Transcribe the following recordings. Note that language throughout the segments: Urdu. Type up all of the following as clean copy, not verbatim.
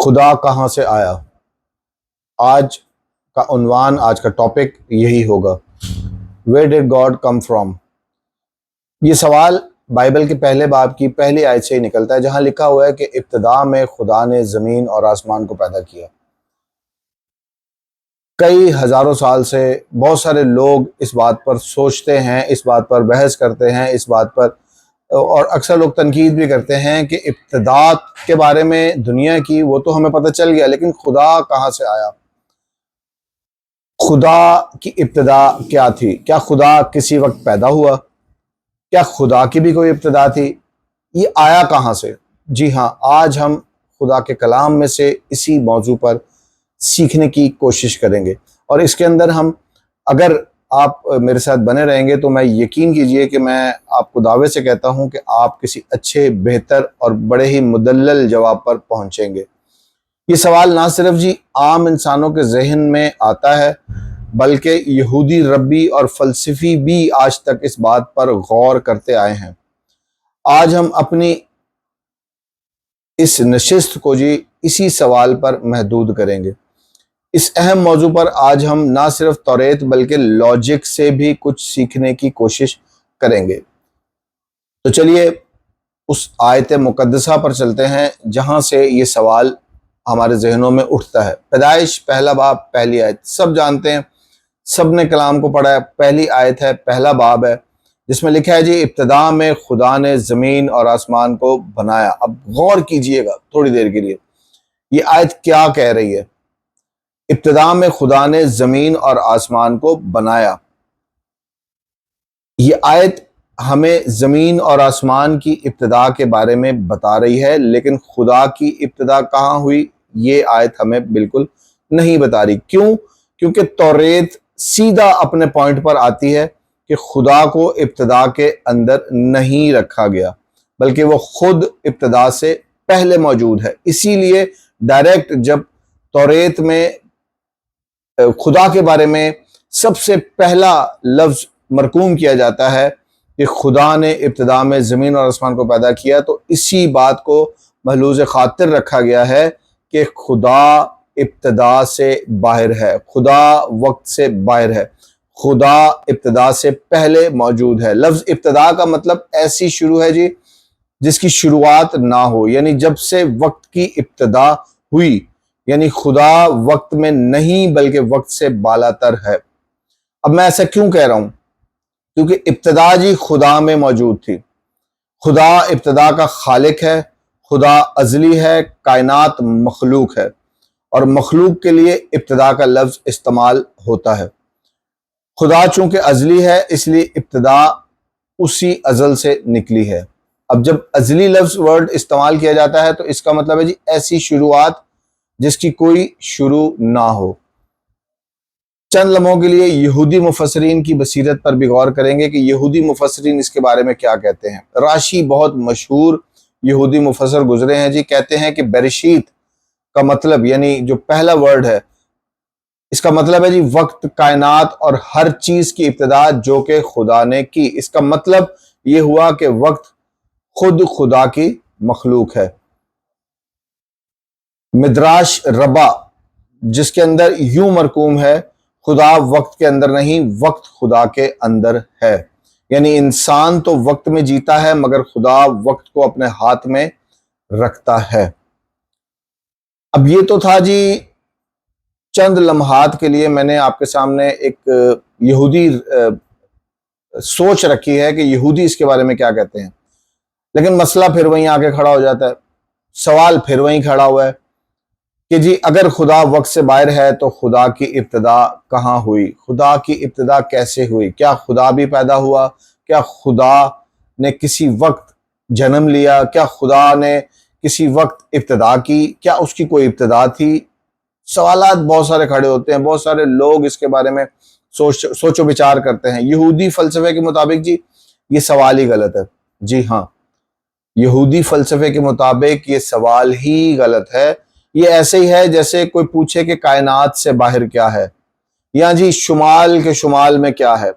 خدا کہاں سے آیا؟ آج کا عنوان، آج کا ٹاپک یہی ہوگا، Where did God come from؟ یہ سوال بائبل کے پہلے باب کی پہلی آیت سے ہی نکلتا ہے، جہاں لکھا ہوا ہے کہ ابتدا میں خدا نے زمین اور آسمان کو پیدا کیا۔ کئی ہزاروں سال سے بہت سارے لوگ اس بات پر سوچتے ہیں، اس بات پر بحث کرتے ہیں، اس بات پر، اور اکثر لوگ تنقید بھی کرتے ہیں کہ ابتدا کے بارے میں دنیا کی وہ تو ہمیں پتہ چل گیا، لیکن خدا کہاں سے آیا؟ خدا کی ابتدا کیا تھی؟ کیا خدا کسی وقت پیدا ہوا؟ کیا خدا کی بھی کوئی ابتدا تھی؟ یہ آیا کہاں سے؟ جی ہاں، آج ہم خدا کے کلام میں سے اسی موضوع پر سیکھنے کی کوشش کریں گے، اور اس کے اندر ہم، اگر آپ میرے ساتھ بنے رہیں گے تو میں یقین کیجئے کہ میں آپ کو دعوے سے کہتا ہوں کہ آپ کسی اچھے، بہتر اور بڑے ہی مدلل جواب پر پہنچیں گے۔ یہ سوال نہ صرف عام انسانوں کے ذہن میں آتا ہے، بلکہ یہودی ربی اور فلسفی بھی آج تک اس بات پر غور کرتے آئے ہیں۔ آج ہم اپنی اس نشست کو اسی سوال پر محدود کریں گے۔ اس اہم موضوع پر آج ہم نہ صرف توریت بلکہ لاجک سے بھی کچھ سیکھنے کی کوشش کریں گے۔ تو چلیے اس آیت مقدسہ پر چلتے ہیں جہاں سے یہ سوال ہمارے ذہنوں میں اٹھتا ہے۔ پیدائش پہلا باب پہلی آیت، سب جانتے ہیں، سب نے کلام کو پڑھا ہے، پہلی آیت ہے، پہلا باب ہے، جس میں لکھا ہے ابتدا میں خدا نے زمین اور آسمان کو بنایا۔ اب غور کیجئے گا تھوڑی دیر کے لیے، یہ آیت کیا کہہ رہی ہے؟ ابتدا میں خدا نے زمین اور آسمان کو بنایا۔ یہ آیت ہمیں زمین اور آسمان کی ابتدا کے بارے میں بتا رہی ہے، لیکن خدا کی ابتدا کہاں ہوئی یہ آیت ہمیں بالکل نہیں بتا رہی۔ کیوں؟ کیونکہ توریت سیدھا اپنے پوائنٹ پر آتی ہے کہ خدا کو ابتدا کے اندر نہیں رکھا گیا، بلکہ وہ خود ابتدا سے پہلے موجود ہے۔ اسی لیے ڈائریکٹ جب توریت میں خدا کے بارے میں سب سے پہلا لفظ مرقوم کیا جاتا ہے کہ خدا نے ابتدا میں زمین اور آسمان کو پیدا کیا، تو اسی بات کو محلوظ خاطر رکھا گیا ہے کہ خدا ابتدا سے باہر ہے، خدا وقت سے باہر ہے، خدا ابتدا سے پہلے موجود ہے۔ لفظ ابتدا کا مطلب ایسی شروع ہے جس کی شروعات نہ ہو، یعنی جب سے وقت کی ابتدا ہوئی، یعنی خدا وقت میں نہیں بلکہ وقت سے بالاتر ہے۔ اب میں ایسا کیوں کہہ رہا ہوں؟ کیونکہ ابتدا خدا میں موجود تھی۔ خدا ابتدا کا خالق ہے، خدا ازلی ہے، کائنات مخلوق ہے، اور مخلوق کے لیے ابتدا کا لفظ استعمال ہوتا ہے۔ خدا چونکہ ازلی ہے، اس لیے ابتدا اسی ازل سے نکلی ہے۔ اب جب ازلی لفظ ورڈ استعمال کیا جاتا ہے تو اس کا مطلب ہے ایسی شروعات جس کی کوئی شروع نہ ہو۔ چند لمحوں کے لیے یہودی مفسرین کی بصیرت پر بھی غور کریں گے کہ یہودی مفسرین اس کے بارے میں کیا کہتے ہیں۔ راشی بہت مشہور یہودی مفسر گزرے ہیں کہتے ہیں کہ بریشیت کا مطلب، یعنی جو پہلا ورڈ ہے، اس کا مطلب ہے وقت، کائنات اور ہر چیز کی ابتدا جو کہ خدا نے کی۔ اس کا مطلب یہ ہوا کہ وقت خود خدا کی مخلوق ہے۔ مدراش ربا جس کے اندر یوں مرقوم ہے، خدا وقت کے اندر نہیں، وقت خدا کے اندر ہے، یعنی انسان تو وقت میں جیتا ہے مگر خدا وقت کو اپنے ہاتھ میں رکھتا ہے۔ اب یہ تو تھا چند لمحات کے لیے میں نے آپ کے سامنے ایک یہودی سوچ رکھی ہے کہ یہودی اس کے بارے میں کیا کہتے ہیں، لیکن مسئلہ پھر وہیں آ کے کھڑا ہو جاتا ہے، سوال پھر وہیں کھڑا ہوا ہے کہ اگر خدا وقت سے باہر ہے تو خدا کی ابتدا کہاں ہوئی؟ خدا کی ابتدا کیسے ہوئی؟ کیا خدا بھی پیدا ہوا؟ کیا خدا نے کسی وقت جنم لیا؟ کیا خدا نے کسی وقت ابتدا کی؟ کیا اس کی کوئی ابتدا تھی؟ سوالات بہت سارے کھڑے ہوتے ہیں، بہت سارے لوگ اس کے بارے میں سوچ و بچار کرتے ہیں۔ یہودی فلسفے کے مطابق یہ سوال ہی غلط ہے۔ جی ہاں، یہودی فلسفے کے مطابق یہ سوال ہی غلط ہے۔ یہ ایسے ہی ہے جیسے کوئی پوچھے کہ کائنات سے باہر کیا ہے، یا شمال کے شمال میں کیا ہے۔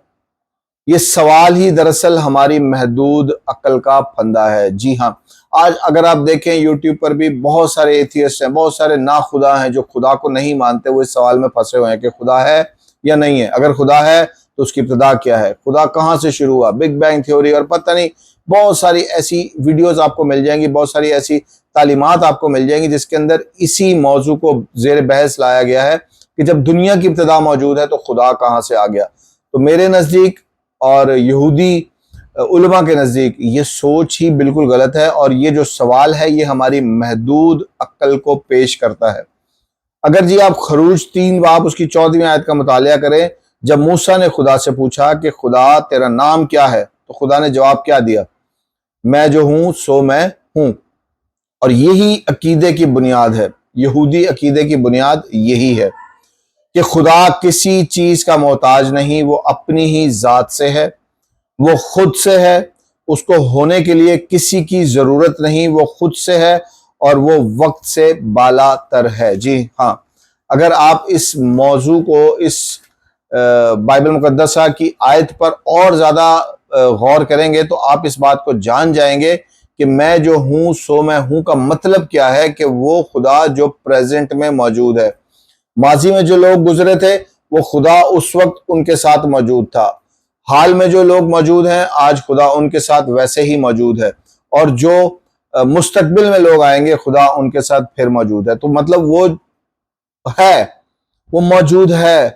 یہ سوال ہی دراصل ہماری محدود عقل کا پھندا ہے۔ جی ہاں، آج اگر آپ دیکھیں یوٹیوب پر بھی بہت سارے ایتھیسٹ ہیں، بہت سارے ناخدا ہیں جو خدا کو نہیں مانتے، وہ اس سوال میں پھنسے ہوئے ہیں کہ خدا ہے یا نہیں ہے، اگر خدا ہے تو اس کی ابتدا کیا ہے، خدا کہاں سے شروع ہوا، بگ بینگ تھیوری اور پتہ نہیں بہت ساری ایسی ویڈیوز آپ کو مل جائیں گی، بہت ساری ایسی تعلیمات آپ کو مل جائیں گی جس کے اندر اسی موضوع کو زیر بحث لایا گیا ہے کہ جب دنیا کی ابتدا موجود ہے تو خدا کہاں سے آ گیا۔ تو میرے نزدیک اور یہودی علماء کے نزدیک یہ سوچ ہی بالکل غلط ہے، اور یہ جو سوال ہے یہ ہماری محدود عقل کو پیش کرتا ہے۔ اگر جی آپ خروج 3 باب اس کی 14ویں آیت کا مطالعہ کریں، جب موسیٰ نے خدا سے پوچھا کہ خدا تیرا نام کیا ہے، تو خدا نے جواب کیا دیا، میں جو ہوں سو میں ہوں۔ اور یہی عقیدے کی بنیاد ہے، یہودی عقیدے کی بنیاد یہی ہے کہ خدا کسی چیز کا محتاج نہیں، وہ اپنی ہی ذات سے ہے، وہ خود سے ہے، اس کو ہونے کے لیے کسی کی ضرورت نہیں، وہ خود سے ہے اور وہ وقت سے بالا تر ہے۔ جی ہاں، اگر آپ اس موضوع کو اس بائبل مقدسہ کی آیت پر اور زیادہ غور کریں گے تو آپ اس بات کو جان جائیں گے کہ میں جو ہوں سو میں ہوں کا مطلب کیا ہے، کہ وہ خدا جو پریزنٹ میں موجود ہے۔ ماضی میں جو لوگ گزرے تھے وہ خدا اس وقت ان کے ساتھ موجود تھا، حال میں جو لوگ موجود ہیں آج خدا ان کے ساتھ ویسے ہی موجود ہے، اور جو مستقبل میں لوگ آئیں گے خدا ان کے ساتھ پھر موجود ہے۔ تو مطلب وہ ہے، وہ موجود ہے،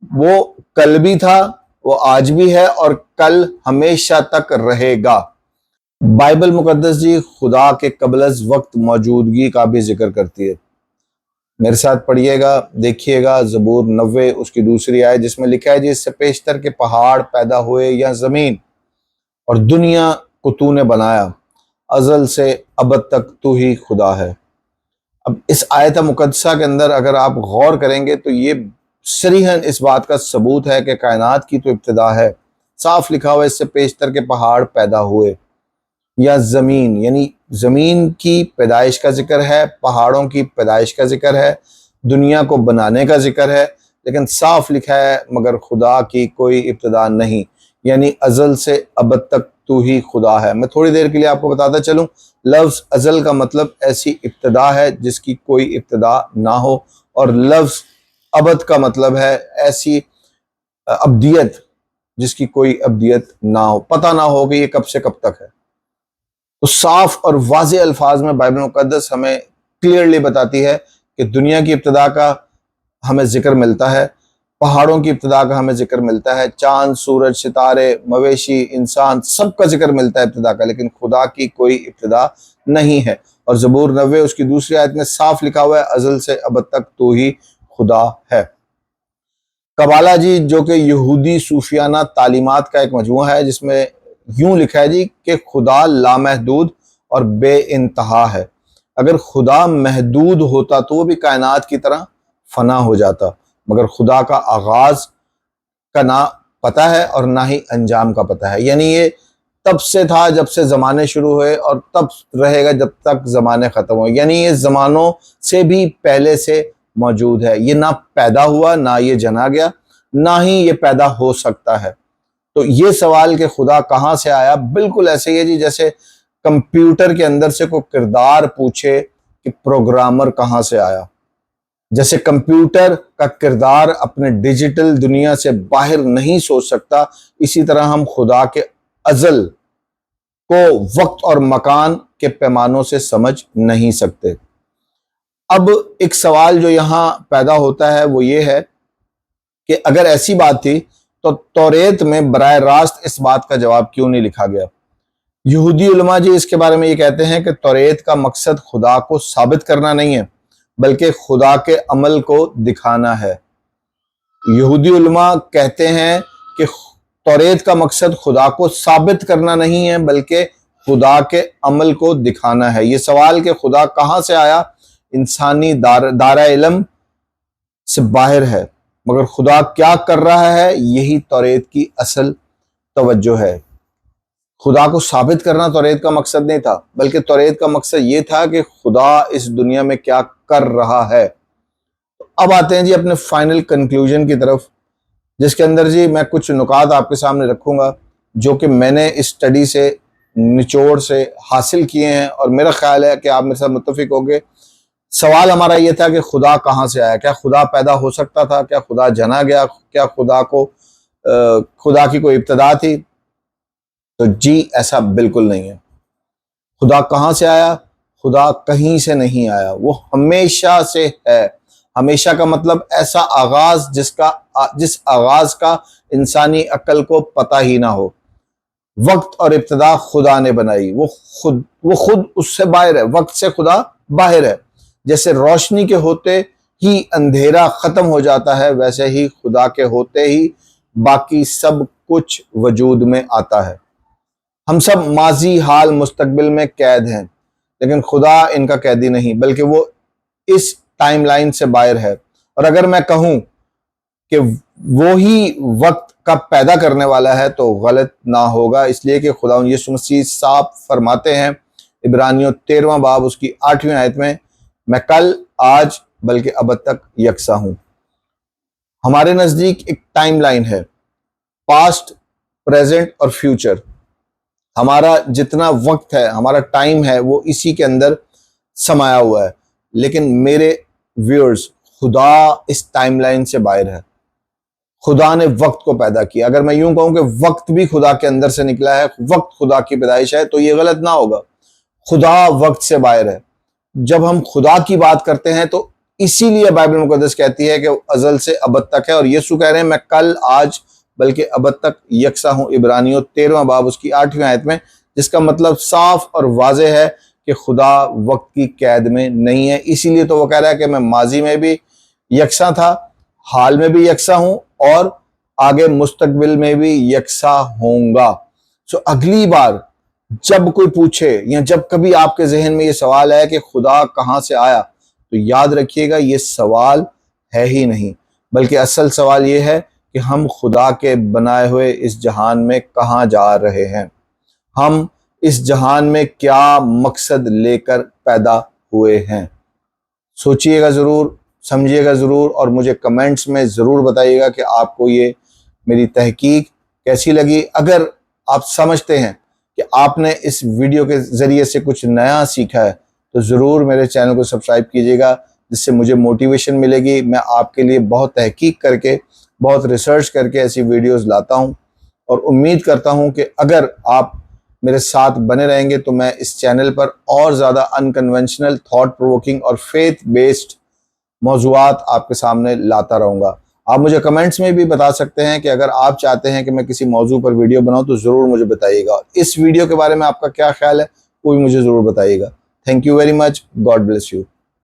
وہ کل بھی تھا، وہ آج بھی ہے اور کل ہمیشہ تک رہے گا۔ بائبل مقدس جی خدا کے قبل از وقت موجودگی کا بھی ذکر کرتی ہے۔ میرے ساتھ پڑھیے گا، دیکھیے گا زبور 90 اس کی دوسری آیت، جس میں لکھا ہے جی اس سے پیشتر کے پہاڑ پیدا ہوئے یا زمین، اور دنیا کو تو نے بنایا، ازل سے ابد تک تو ہی خدا ہے۔ اب اس آیت مقدسہ کے اندر اگر آپ غور کریں گے تو یہ صریحاً اس بات کا ثبوت ہے کہ کائنات کی تو ابتدا ہے، صاف لکھا ہوا ہے اس سے پیشتر کے پہاڑ پیدا ہوئے یا زمین، یعنی زمین کی پیدائش کا ذکر ہے، پہاڑوں کی پیدائش کا ذکر ہے، دنیا کو بنانے کا ذکر ہے، لیکن صاف لکھا ہے مگر خدا کی کوئی ابتدا نہیں، یعنی ازل سے ابد تک تو ہی خدا ہے۔ میں تھوڑی دیر کے لیے آپ کو بتاتا چلوں، لفظ ازل کا مطلب ایسی ابتدا ہے جس کی کوئی ابتدا نہ ہو، اور لفظ ابد کا مطلب ہے ایسی ابدیت جس کی کوئی ابدیت نہ ہو، پتہ نہ ہو کہ یہ کب سے کب تک ہے۔ تو صاف اور واضح الفاظ میں بائبل مقدس ہمیں کلیئرلی بتاتی ہے کہ دنیا کی ابتدا کا ہمیں ذکر ملتا ہے، پہاڑوں کی ابتدا کا ہمیں ذکر ملتا ہے، چاند، سورج، ستارے، مویشی، انسان، سب کا ذکر ملتا ہے ابتدا کا، لیکن خدا کی کوئی ابتدا نہیں ہے۔ اور زبور 90 اس کی دوسری آیت میں صاف لکھا ہوا ہے ازل سے ابد تک تو ہی خدا ہے۔ قبالہ جی جو کہ یہودی صوفیانہ تعلیمات کا ایک مجموعہ ہے، جس میں یوں لکھا ہے جی کہ خدا لامحدود اور بے انتہا ہے۔ اگر خدا محدود ہوتا تو وہ بھی کائنات کی طرح فنا ہو جاتا، مگر خدا کا آغاز کا نہ پتہ ہے اور نہ ہی انجام کا پتہ ہے، یعنی یہ تب سے تھا جب سے زمانے شروع ہوئے اور تب رہے گا جب تک زمانے ختم ہوئے، یعنی یہ زمانوں سے بھی پہلے سے موجود ہے، یہ نہ پیدا ہوا، نہ یہ جنا گیا، نہ ہی یہ پیدا ہو سکتا ہے۔ تو یہ سوال کہ خدا کہاں سے آیا بالکل ایسے ہی ہے جی جیسے کمپیوٹر کے اندر سے کوئی کردار پوچھے کہ پروگرامر کہاں سے آیا۔ جیسے کمپیوٹر کا کردار اپنے ڈیجیٹل دنیا سے باہر نہیں سوچ سکتا، اسی طرح ہم خدا کے ازل کو وقت اور مکان کے پیمانوں سے سمجھ نہیں سکتے۔ اب ایک سوال جو یہاں پیدا ہوتا ہے وہ یہ ہے کہ اگر ایسی بات تھی تو توریت میں براہ راست اس بات کا جواب کیوں نہیں لکھا گیا؟ یہودی علماء جی اس کے بارے میں یہ کہتے ہیں کہ توریت کا مقصد خدا کو ثابت کرنا نہیں ہے بلکہ خدا کے عمل کو دکھانا ہے۔ یہودی علماء کہتے ہیں کہ توریت کا مقصد خدا کو ثابت کرنا نہیں ہے بلکہ خدا کے عمل کو دکھانا ہے۔ یہ سوال کہ خدا کہاں سے آیا انسانی دائرہ علم سے باہر ہے، مگر خدا کیا کر رہا ہے یہی توریت کی اصل توجہ ہے۔ خدا کو ثابت کرنا توریت کا مقصد نہیں تھا بلکہ توریت کا مقصد یہ تھا کہ خدا اس دنیا میں کیا کر رہا ہے۔ اب آتے ہیں جی اپنے فائنل کنکلوژن کی طرف جس کے اندر جی میں کچھ نکات آپ کے سامنے رکھوں گا جو کہ میں نے اس اسٹڈی سے نچوڑ سے حاصل کیے ہیں، اور میرا خیال ہے کہ آپ میرے ساتھ متفق ہو گے۔ سوال ہمارا یہ تھا کہ خدا کہاں سے آیا؟ کیا خدا پیدا ہو سکتا تھا؟ کیا خدا جنا گیا؟ کیا خدا کی کوئی ابتدا تھی؟ تو جی ایسا بالکل نہیں ہے۔ خدا کہاں سے آیا؟ خدا کہیں سے نہیں آیا، وہ ہمیشہ سے ہے۔ ہمیشہ کا مطلب ایسا آغاز جس آغاز کا انسانی عقل کو پتہ ہی نہ ہو۔ وقت اور ابتدا خدا نے بنائی، وہ خود اس سے باہر ہے، وقت سے خدا باہر ہے۔ جیسے روشنی کے ہوتے ہی اندھیرا ختم ہو جاتا ہے، ویسے ہی خدا کے ہوتے ہی باقی سب کچھ وجود میں آتا ہے۔ ہم سب ماضی، حال، مستقبل میں قید ہیں، لیکن خدا ان کا قیدی نہیں، بلکہ وہ اس ٹائم لائن سے باہر ہے۔ اور اگر میں کہوں کہ وہی وقت کا پیدا کرنے والا ہے تو غلط نہ ہوگا، اس لیے کہ خدا یسوع مسیح صاف فرماتے ہیں عبرانیوں 13واں باب اس کی 8ویں آیت میں، میں کل، آج، بلکہ ابد تک یکساں ہوں۔ ہمارے نزدیک ایک ٹائم لائن ہے، پاسٹ، پریزنٹ اور فیوچر۔ ہمارا جتنا وقت ہے، ہمارا ٹائم ہے، وہ اسی کے اندر سمایا ہوا ہے۔ لیکن میرے ویورز، خدا اس ٹائم لائن سے باہر ہے۔ خدا نے وقت کو پیدا کیا۔ اگر میں یوں کہوں کہ وقت بھی خدا کے اندر سے نکلا ہے، وقت خدا کی پیدائش ہے، تو یہ غلط نہ ہوگا۔ خدا وقت سے باہر ہے۔ جب ہم خدا کی بات کرتے ہیں تو اسی لیے بائبل مقدس کہتی ہے کہ وہ ازل سے ابد تک ہے، اور یسوع کہہ رہے ہیں میں کل، آج، بلکہ ابد تک یکساں ہوں، عبرانیوں 13واں باب اس کی 8ویں آیت میں، جس کا مطلب صاف اور واضح ہے کہ خدا وقت کی قید میں نہیں ہے۔ اسی لیے تو وہ کہہ رہا ہے کہ میں ماضی میں بھی یکساں تھا، حال میں بھی یکساں ہوں، اور آگے مستقبل میں بھی یکساں ہوں گا۔ سو اگلی بار جب کوئی پوچھے یا جب کبھی آپ کے ذہن میں یہ سوال ہے کہ خدا کہاں سے آیا، تو یاد رکھیے گا یہ سوال ہے ہی نہیں، بلکہ اصل سوال یہ ہے کہ ہم خدا کے بنائے ہوئے اس جہان میں کہاں جا رہے ہیں، ہم اس جہان میں کیا مقصد لے کر پیدا ہوئے ہیں۔ سوچئے گا ضرور، سمجھیے گا ضرور، اور مجھے کمنٹس میں ضرور بتائیے گا کہ آپ کو یہ میری تحقیق کیسی لگی۔ اگر آپ سمجھتے ہیں کہ آپ نے اس ویڈیو کے ذریعے سے کچھ نیا سیکھا ہے تو ضرور میرے چینل کو سبسکرائب کیجیے گا، جس سے مجھے موٹیویشن ملے گی۔ میں آپ کے لیے بہت تحقیق کر کے، بہت ریسرچ کر کے ایسی ویڈیوز لاتا ہوں، اور امید کرتا ہوں کہ اگر آپ میرے ساتھ بنے رہیں گے تو میں اس چینل پر اور زیادہ انکنونشنل، تھاٹ پرووکنگ اور فیتھ بیسڈ موضوعات آپ کے سامنے لاتا رہوں گا۔ آپ مجھے کمنٹس میں بھی بتا سکتے ہیں کہ اگر آپ چاہتے ہیں کہ میں کسی موضوع پر ویڈیو بناؤں تو ضرور مجھے بتائیے گا۔ اس ویڈیو کے بارے میں آپ کا کیا خیال ہے وہ بھی مجھے ضرور بتائیے گا۔ Thank you very much, God bless you.